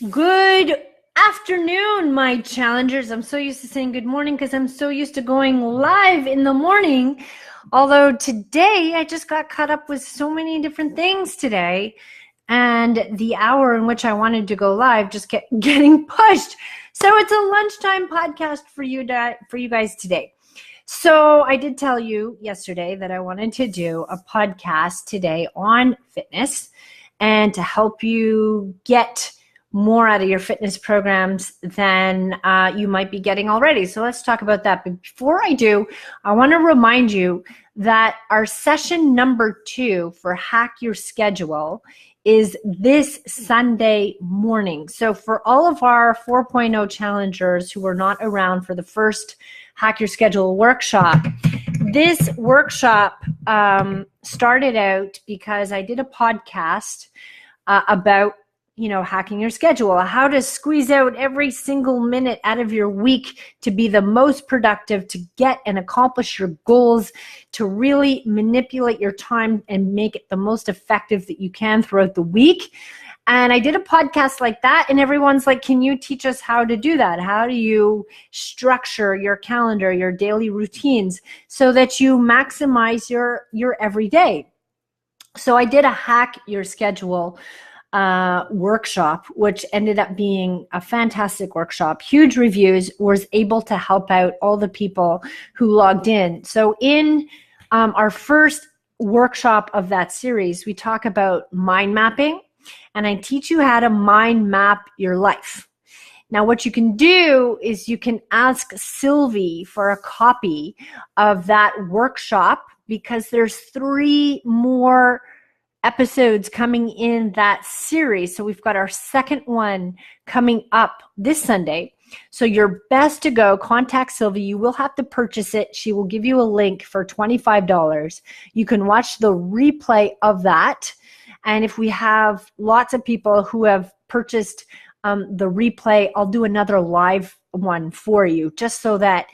Good afternoon, my challengers. I'm so used to saying good morning because I'm so used to going live in the morning. Although today I just got caught up with so many different things today, and the hour in which I wanted to go live just getting pushed. So it's a lunchtime podcast for you guys today. So I did tell you yesterday that I wanted to do a podcast today on fitness and to help you get more out of your fitness programs than you might be getting already. So let's talk about that. But before I do, I want to remind you that our session number 2 for Hack Your Schedule is this Sunday morning. So for all of our 4.0 challengers who were not around for the first Hack Your Schedule workshop, this workshop started out because I did a podcast about hacking your schedule, how to squeeze out every single minute out of your week to be the most productive, to get and accomplish your goals, to really manipulate your time and make it the most effective that you can throughout the week. And I did a podcast like that, and everyone's like, can you teach us how to do that? How do you structure your calendar, your daily routines, so that you maximize your everyday? So I did a Hack Your Schedule workshop, which ended up being a fantastic workshop. Huge reviews, was able to help out all the people who logged in. So in our first workshop of that series, we talk about mind mapping, and I teach you how to mind map your life. Now, what you can do is you can ask Sylvie for a copy of that workshop, because there's 3 more episodes coming in that series. So we've got our second one coming up this Sunday. So you're best to go contact Sylvie. You will have to purchase it. She will give you a link for $25. You can watch the replay of that. And if we have lots of people who have purchased the replay, I'll do another live one for you, just so that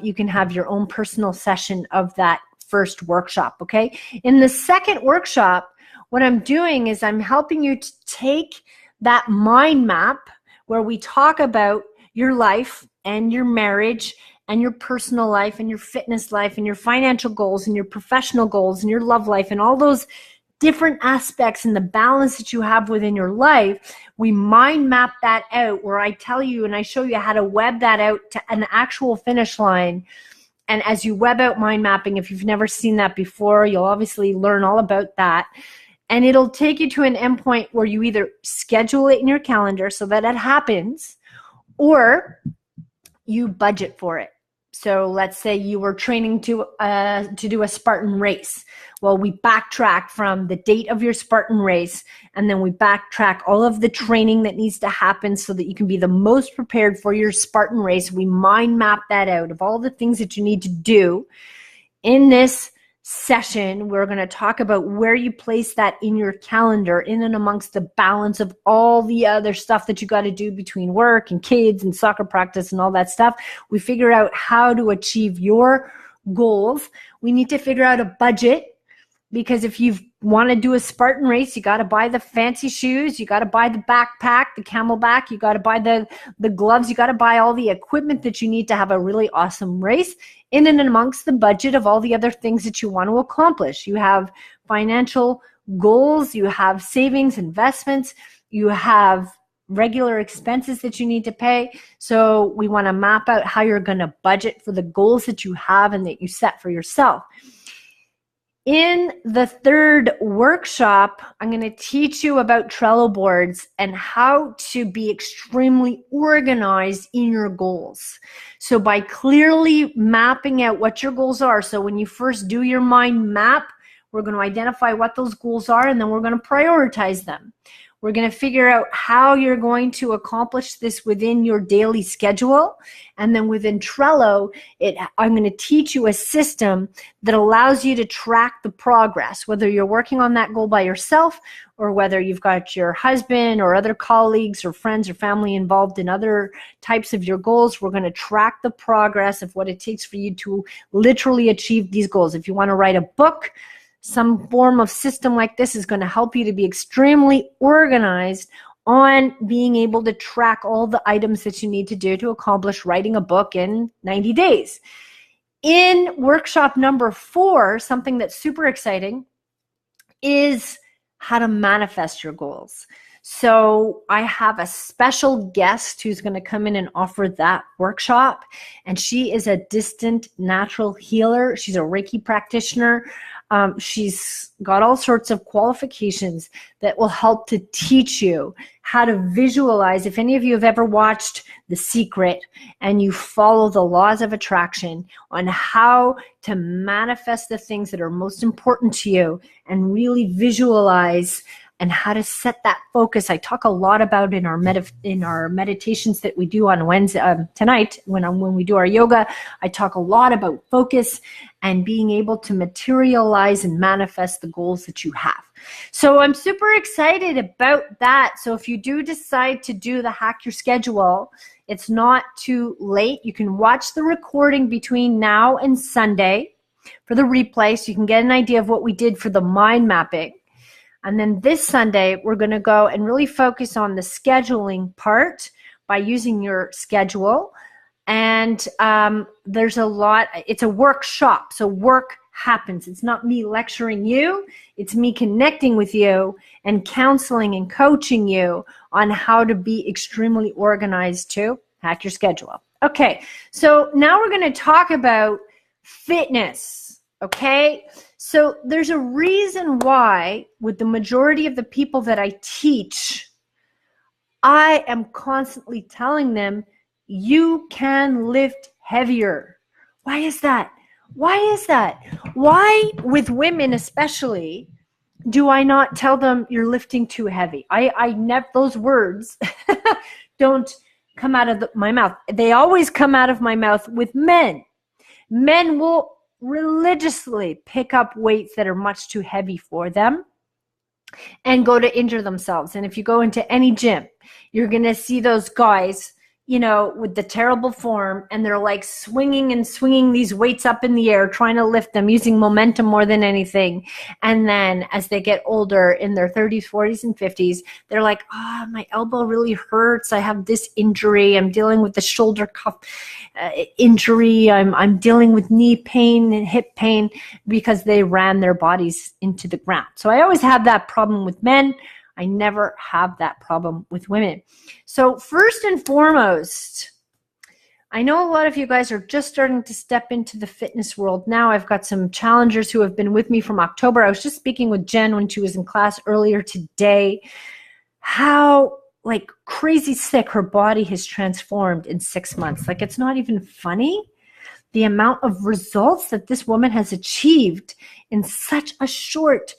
you can have your own personal session of that first workshop, okay? In the second workshop, what I'm doing is I'm helping you to take that mind map where we talk about your life and your marriage and your personal life and your fitness life and your financial goals and your professional goals and your love life and all those different aspects and the balance that you have within your life. We mind map that out, where I tell you and I show you how to web that out to an actual finish line. And as you web out mind mapping, if you've never seen that before, you'll obviously learn all about that. And it'll take you to an endpoint where you either schedule it in your calendar so that it happens, or you budget for it. So let's say you were training to do a Spartan race. Well, we backtrack from the date of your Spartan race, and then we backtrack all of the training that needs to happen so that you can be the most prepared for your Spartan race. We mind map that out of all the things that you need to do. In this session, we're going to talk about where you place that in your calendar, in and amongst the balance of all the other stuff that you got to do between work and kids and soccer practice and all that stuff. We figure out how to achieve your goals. We need to figure out a budget, because if you want to do a Spartan race, you got to buy the fancy shoes, you got to buy the backpack, the camelback, you got to buy the gloves, you got to buy all the equipment that you need to have a really awesome race, in and amongst the budget of all the other things that you want to accomplish. You have financial goals, you have savings, investments, you have regular expenses that you need to pay. So we want to map out how you're going to budget for the goals that you have and that you set for yourself. In the third workshop, I'm going to teach you about Trello boards and how to be extremely organized in your goals. So by clearly mapping out what your goals are, so when you first do your mind map, we're going to identify what those goals are, and then we're going to prioritize them. We're going to figure out how you're going to accomplish this within your daily schedule. And then within Trello, I'm going to teach you a system that allows you to track the progress, whether you're working on that goal by yourself or whether you've got your husband or other colleagues or friends or family involved in other types of your goals. We're going to track the progress of what it takes for you to literally achieve these goals. If you want to write a book, some form of system like this is going to help you to be extremely organized on being able to track all the items that you need to do to accomplish writing a book in 90 days. In workshop number 4, something that's super exciting is how to manifest your goals. So I have a special guest who's going to come in and offer that workshop. And she is a distant natural healer. She's a Reiki practitioner. She's got all sorts of qualifications that will help to teach you how to visualize. If any of you have ever watched The Secret and you follow the laws of attraction on how to manifest the things that are most important to you and really visualize and how to set that focus. I talk a lot about in our meditations that we do on Wednesday tonight when we do our yoga. I talk a lot about focus and being able to materialize and manifest the goals that you have. So I'm super excited about that. So if you do decide to do the Hack Your Schedule, it's not too late. You can watch the recording between now and Sunday for the replay so you can get an idea of what we did for the mind mapping. And then this Sunday, we're going to go and really focus on the scheduling part by using your schedule. And there's a lot, it's a workshop. So work happens. It's not me lecturing you. It's me connecting with you and counseling and coaching you on how to be extremely organized to hack your schedule. Okay, so now we're going to talk about fitness. Okay, so there's a reason why with the majority of the people that I teach, I am constantly telling them you can lift heavier. Why is that? Why is that? Why with women especially do I not tell them you're lifting too heavy? I never, those words don't come out of my mouth. They always come out of my mouth with men. Men will religiously pick up weights that are much too heavy for them and go to injure themselves. And if you go into any gym, you're going to see those guys, you know, with the terrible form, and they're like swinging these weights up in the air, trying to lift them using momentum more than anything. And then as they get older in their 30s, 40s, and 50s, they're like, my elbow really hurts. I have this injury. I'm dealing with the shoulder cuff injury. I'm dealing with knee pain and hip pain because they ran their bodies into the ground. So I always have that problem with men. I never have that problem with women. So first and foremost, I know a lot of you guys are just starting to step into the fitness world now. I've got some challengers who have been with me from October. I was just speaking with Jen when she was in class earlier today, how like crazy sick her body has transformed in 6 months. Like, it's not even funny, the amount of results that this woman has achieved in such a short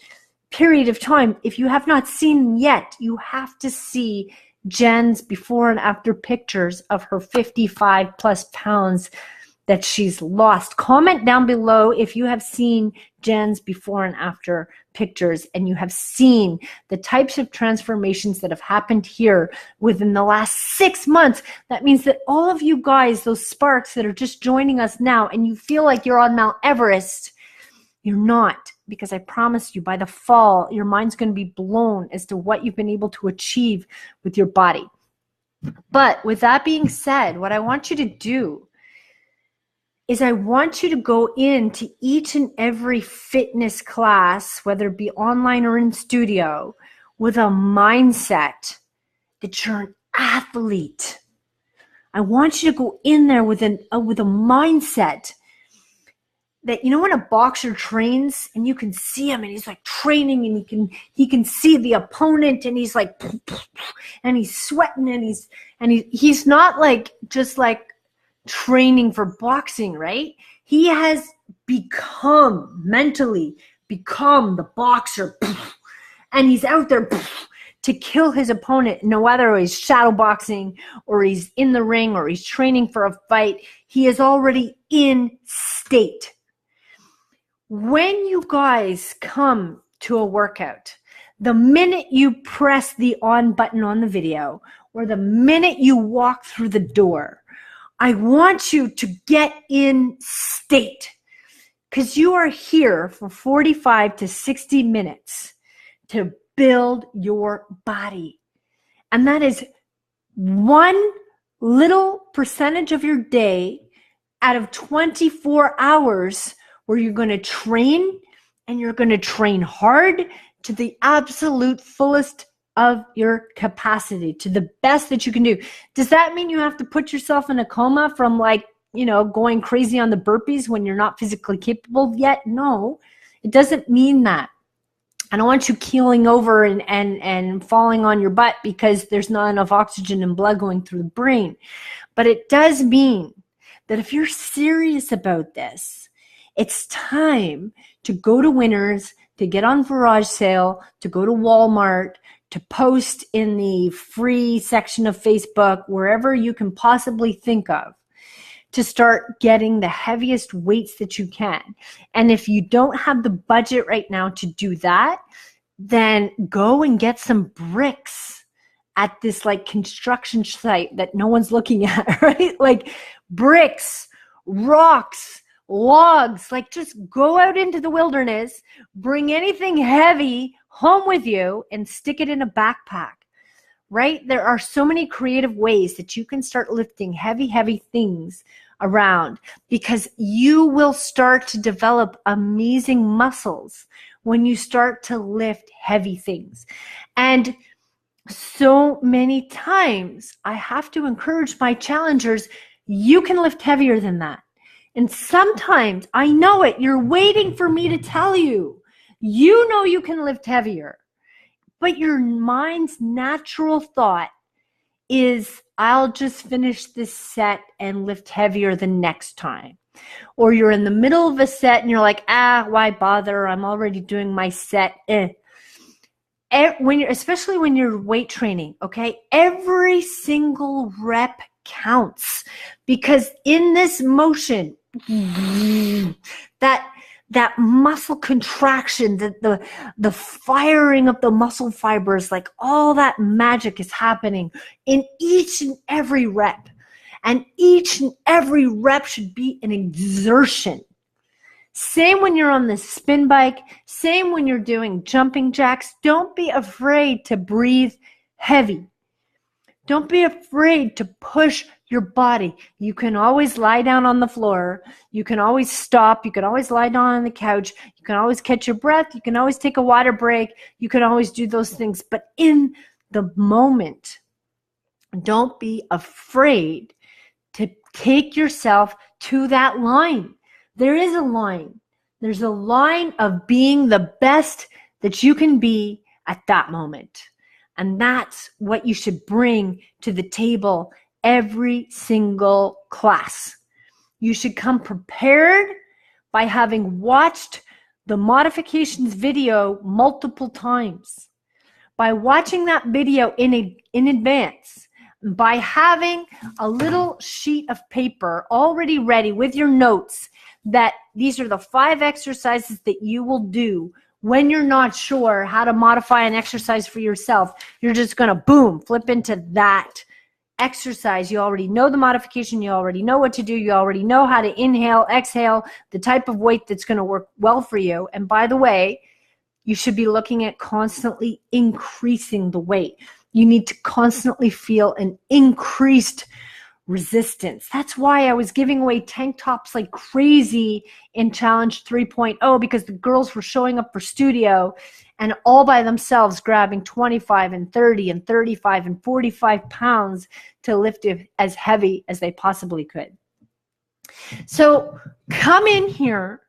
period of time. If you have not seen yet, you have to see Jen's before and after pictures of her 55 plus pounds that she's lost. Comment down below if you have seen Jen's before and after pictures and you have seen the types of transformations that have happened here within the last 6 months. That means that all of you guys, those sparks that are just joining us now, and you feel like you're on Mount Everest, you're not, because I promise you by the fall, your mind's going to be blown as to what you've been able to achieve with your body. But with that being said, what I want you to do is I want you to go into each and every fitness class, whether it be online or in studio, with a mindset that you're an athlete. I want you to go in there with a mindset that, you know, when a boxer trains and you can see him and he's like training and he can see the opponent and he's like, and he's sweating and he's not like just like training for boxing, right? He has mentally become the boxer, and he's out there to kill his opponent. No matter he's shadow boxing or he's in the ring or he's training for a fight, he is already in state. When you guys come to a workout, the minute you press the on button on the video or the minute you walk through the door, I want you to get in state, because you are here for 45 to 60 minutes to build your body. And that is one little percentage of your day out of 24 hours where you're going to train, and you're going to train hard to the absolute fullest of your capacity, to the best that you can do. Does that mean you have to put yourself in a coma from going crazy on the burpees when you're not physically capable yet? No, it doesn't mean that. I don't want you keeling over and falling on your butt because there's not enough oxygen and blood going through the brain. But it does mean that if you're serious about this, it's time to go to Winners, to get on garage sale, to go to Walmart, to post in the free section of Facebook, wherever you can possibly think of, to start getting the heaviest weights that you can. And if you don't have the budget right now to do that, then go and get some bricks at this construction site that no one's looking at, right? Like bricks, rocks, logs, just go out into the wilderness, bring anything heavy home with you and stick it in a backpack, right? There are so many creative ways that you can start lifting heavy, heavy things around, because you will start to develop amazing muscles when you start to lift heavy things. And so many times I have to encourage my challengers, you can lift heavier than that. And sometimes, I know it, you're waiting for me to tell you. You know you can lift heavier, but your mind's natural thought is, I'll just finish this set and lift heavier the next time. Or you're in the middle of a set and you're like, why bother? I'm already doing my set. Especially when you're weight training, okay? Every single rep counts, because in this motion, that muscle contraction, the firing of the muscle fibers, all that magic is happening in each and every rep. And each and every rep should be an exertion. Same when you're on the spin bike, same when you're doing jumping jacks. Don't be afraid to breathe heavy. Don't be afraid to push your body. You can always lie down on the floor. You can always stop. You can always lie down on the couch. You can always catch your breath. You can always take a water break. You can always do those things. But in the moment, don't be afraid to take yourself to that line. There is a line. There's a line of being the best that you can be at that moment. And that's what you should bring to the table every single class. You should come prepared by having watched the modifications video multiple times, by watching that video in advance, by having a little sheet of paper already ready with your notes, that these are the 5 exercises that you will do when you're not sure how to modify an exercise for yourself. You're just going to boom, flip into that exercise. You already know the modification. You already know what to do. You already know how to inhale, exhale, the type of weight that's going to work well for you. And by the way, you should be looking at constantly increasing the weight. You need to constantly feel an increased resistance. That's why I was giving away tank tops like crazy in Challenge 3.0, because the girls were showing up for studio and all by themselves grabbing 25 and 30 and 35 and 45 pounds to lift it as heavy as they possibly could. So come in here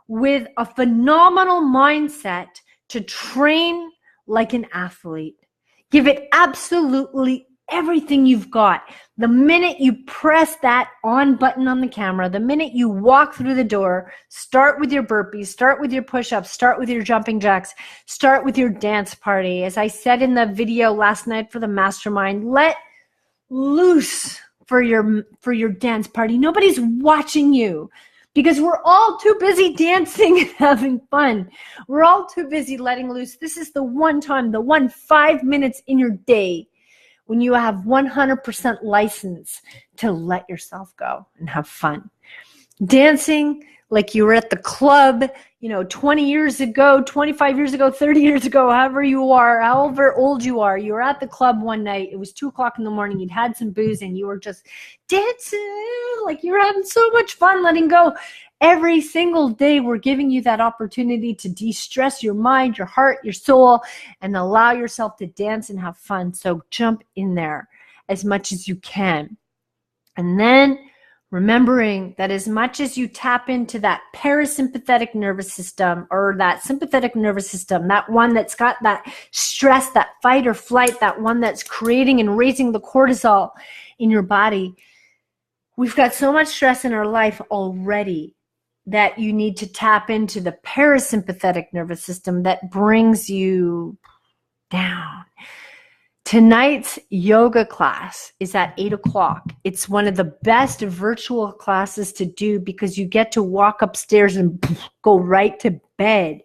with a phenomenal mindset to train like an athlete. Give it absolutely everything you've got. The minute you press that on button on the camera, the minute you walk through the door, start with your burpees, start with your push-ups, start with your jumping jacks, start with your dance party. As I said in the video last night for the Mastermind, let loose for your dance party. Nobody's watching you, because we're all too busy dancing and having fun. We're all too busy letting loose. This is the one time, the 5 minutes in your day when you have 100% license to let yourself go and have fun. Dancing like you were at the club 20 years ago, 25 years ago, 30 years ago, however old you are, you were at the club one night, it was 2:00 in the morning, you'd had some booze and you were just dancing, like you were having so much fun, letting go. Every single day, we're giving you that opportunity to de-stress your mind, your heart, your soul, and allow yourself to dance and have fun. So jump in there as much as you can. And then remembering that as much as you tap into that parasympathetic nervous system, or that sympathetic nervous system, that one that's got that stress, that fight or flight, that one that's creating and raising the cortisol in your body, we've got so much stress in our life already that you need to tap into the parasympathetic nervous system that brings you down. Tonight's yoga class is at 8:00. It's one of the best virtual classes to do because you get to walk upstairs and go right to bed.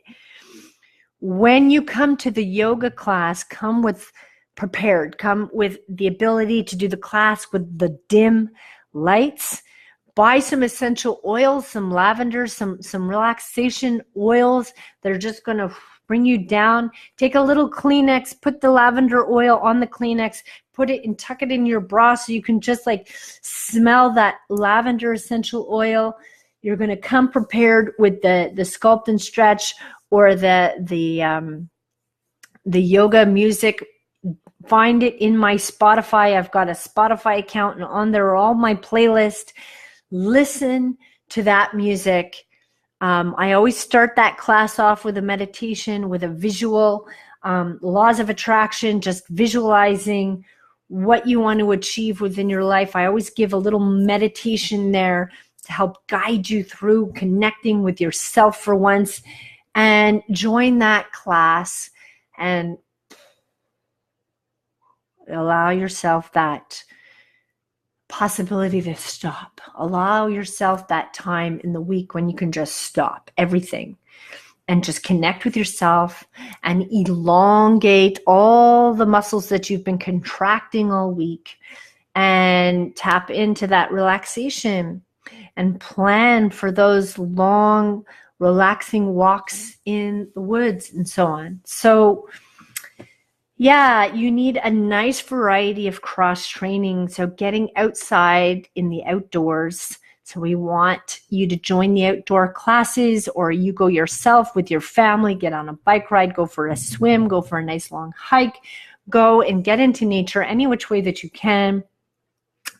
When you come to the yoga class, come with the ability to do the class with the dim lights. Buy some essential oils, some lavender, some relaxation oils that are just going to bring you down. Take a little Kleenex, put the lavender oil on the Kleenex, put it and tuck it in your bra so you can just like smell that lavender essential oil. You're going to come prepared with the sculpt and stretch or the yoga music. Find it in my Spotify. I've got a Spotify account, and on there are all my playlists. Listen to that music. I always start that class off with a meditation, with a visual, laws of attraction, just visualizing what you want to achieve within your life. I always give a little meditation there to help guide you through connecting with yourself for once. And join that class and allow yourself that possibility to stop. Allow yourself that time in the week when you can just stop everything and just connect with yourself and elongate all the muscles that you've been contracting all week and tap into that relaxation and plan for those long, relaxing walks in the woods and so on. So yeah, you need a nice variety of cross training. So getting outside in the outdoors. So we want you to join the outdoor classes, or you go yourself with your family, get on a bike ride, go for a swim, go for a nice long hike, go and get into nature any which way that you can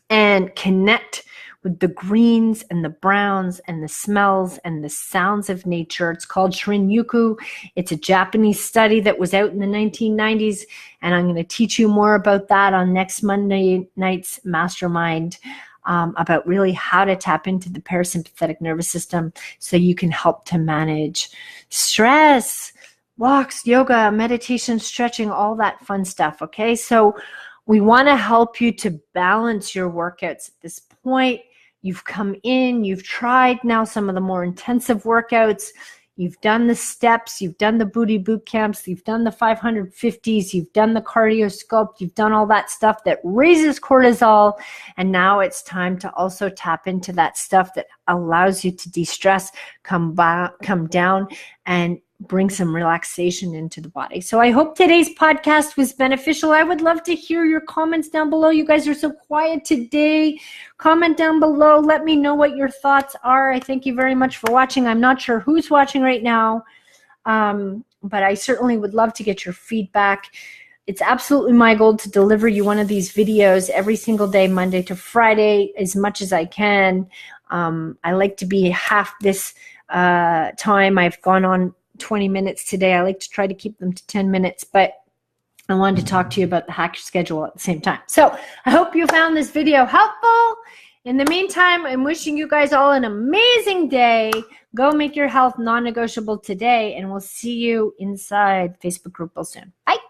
and connect with the greens and the browns and the smells and the sounds of nature. It's called Shinrin-yoku. It's a Japanese study that was out in the 1990s, and I'm going to teach you more about that on next Monday night's Mastermind, about really how to tap into the parasympathetic nervous system so you can help to manage stress, walks, yoga, meditation, stretching, all that fun stuff, okay? So we want to help you to balance your workouts at this point. You've come in, you've tried now some of the more intensive workouts, you've done the steps, you've done the booty boot camps, you've done the 550s, you've done the cardio sculpt, you've done all that stuff that raises cortisol, and now it's time to also tap into that stuff that allows you to de-stress, come down, and bring some relaxation into the body. So I hope today's podcast was beneficial. I would love to hear your comments down below. You guys are so quiet today. Comment down below. Let me know what your thoughts are. I thank you very much for watching. I'm not sure who's watching right now, but I certainly would love to get your feedback. It's absolutely my goal to deliver you one of these videos every single day, Monday to Friday, as much as I can. I like to be half this time. I've gone on 20 minutes today. I like to try to keep them to 10 minutes, but I wanted to talk to you about the hack schedule at the same time. So I hope you found this video helpful. In the meantime, I'm wishing you guys all an amazing day. Go make your health non-negotiable today, and we'll see you inside Facebook group real soon. Bye.